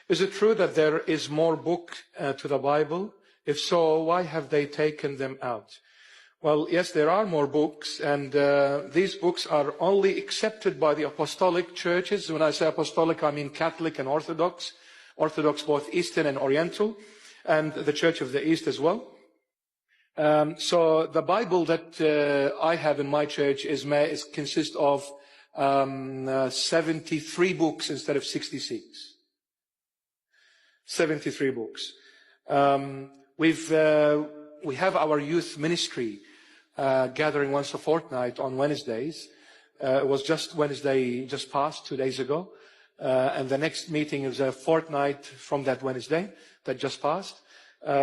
Is it true that there is more book to the Bible? If so, why have they taken them out? Well, yes, there are more books, and these books are only accepted by the apostolic churches. When I say apostolic, I mean Catholic and Orthodox. Orthodox both Eastern and Oriental, and the Church of the East as well. So the Bible that I have in my church consists of 73 books instead of 66. 73 books. We have our youth ministry gathering once a fortnight on Wednesdays. It was just Wednesday, just passed 2 days ago. And the next meeting is a fortnight from that Wednesday that just passed.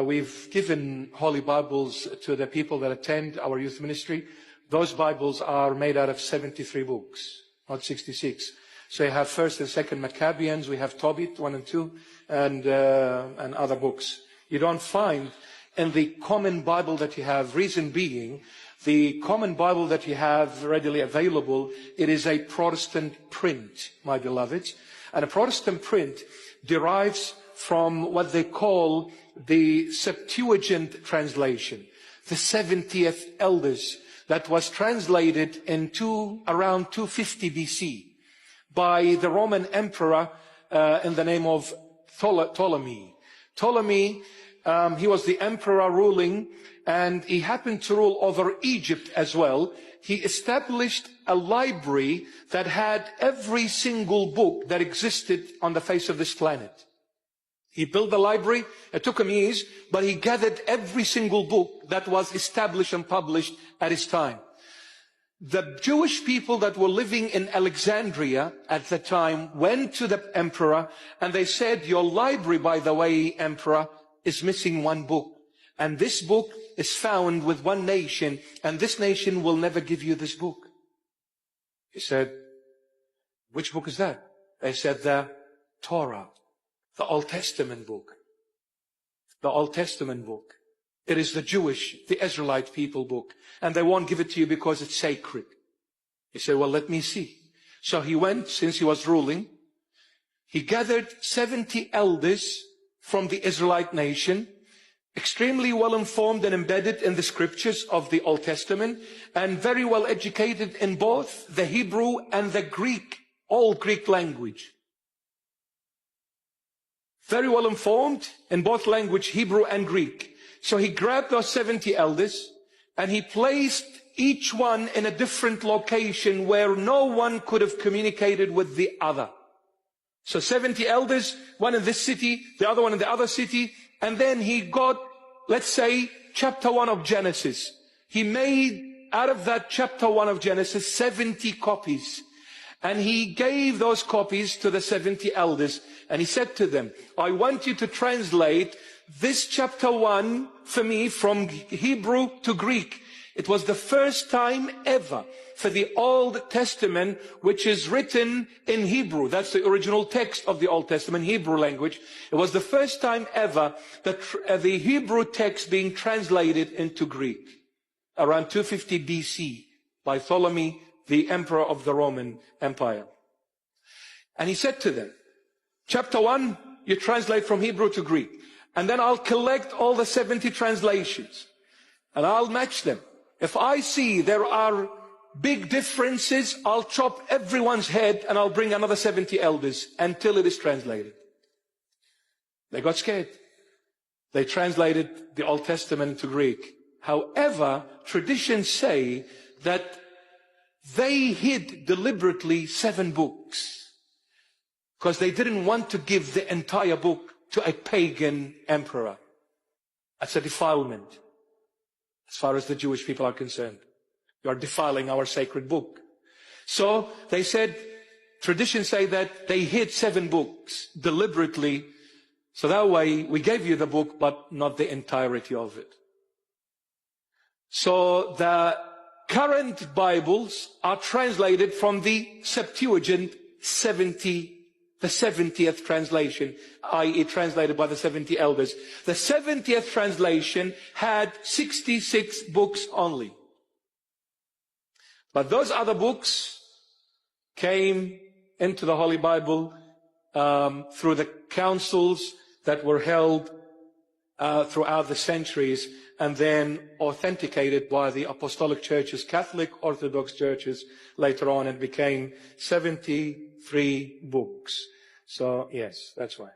We've given Holy Bibles to the people that attend our youth ministry. Those Bibles are made out of 73 books, not 66. So you have 1st and 2nd Maccabeans, we have Tobit 1 and 2, and other books. You don't find in the common Bible that you have, reason being, the common Bible that you have readily available, it is a Protestant print, my beloveds. And a Protestant print derives from what they call the Septuagint translation, the 70th Elders, that was translated in around 250 BC by the Roman emperor in the name of Ptolemy. Ptolemy, he was the emperor ruling, and he happened to rule over Egypt as well. He established a library that had every single book that existed on the face of this planet. He built the library. It took him years, but he gathered every single book that was established and published at his time. The Jewish people that were living in Alexandria at the time went to the emperor and they said, your library, by the way, emperor, is missing one book. And this book is found with one nation, and this nation will never give you this book. He said, which book is that? They said, the Torah, the Old Testament book. The Old Testament book. It is the Jewish, the Israelite people book. And they won't give it to you because it's sacred. He said, well, let me see. So he went, since he was ruling, he gathered 70 elders from the Israelite nation, extremely well informed and embedded in the scriptures of the Old Testament, and very well educated in both the Hebrew and the Greek, Old Greek language. Very well informed in both language, Hebrew and Greek. So he grabbed those 70 elders and he placed each one in a different location where no one could have communicated with the other. So 70 elders, one in this city, the other one in the other city. And then he got, let's say, chapter 1 of Genesis. He made out of that chapter 1 of Genesis 70 copies. And he gave those copies to the 70 elders. And he said to them, I want you to translate this chapter 1 for me from Hebrew to Greek. It was the first time ever for the Old Testament, which is written in Hebrew. That's the original text of the Old Testament, Hebrew language. It was the first time ever that the Hebrew text being translated into Greek, around 250 BC, by Ptolemy, the emperor of the Roman Empire. And he said to them, chapter 1, you translate from Hebrew to Greek. And then I'll collect all the 70 translations and I'll match them. If I see there are big differences, I'll chop everyone's head and I'll bring another 70 elders until it is translated. They got scared. They translated the Old Testament into Greek. However, traditions say that they hid deliberately 7 books because they didn't want to give the entire book to a pagan emperor. That's a defilement as far as the Jewish people are concerned. You are defiling our sacred book. So they said, traditions say that they hid 7 books deliberately, so that way we gave you the book but not the entirety of it. So the current Bibles are translated from the Septuagint 70, the 70th translation, i.e. translated by the 70 elders. The 70th translation had 66 books only. But those other books came into the Holy Bible through the councils that were held throughout the centuries, and then authenticated by the apostolic churches, Catholic Orthodox churches later on, and became 73 books. So yes, that's right.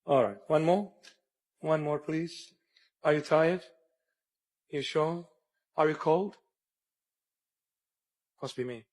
All right, one more? One more, please. Are you tired? You sure? Are you cold? Must be me.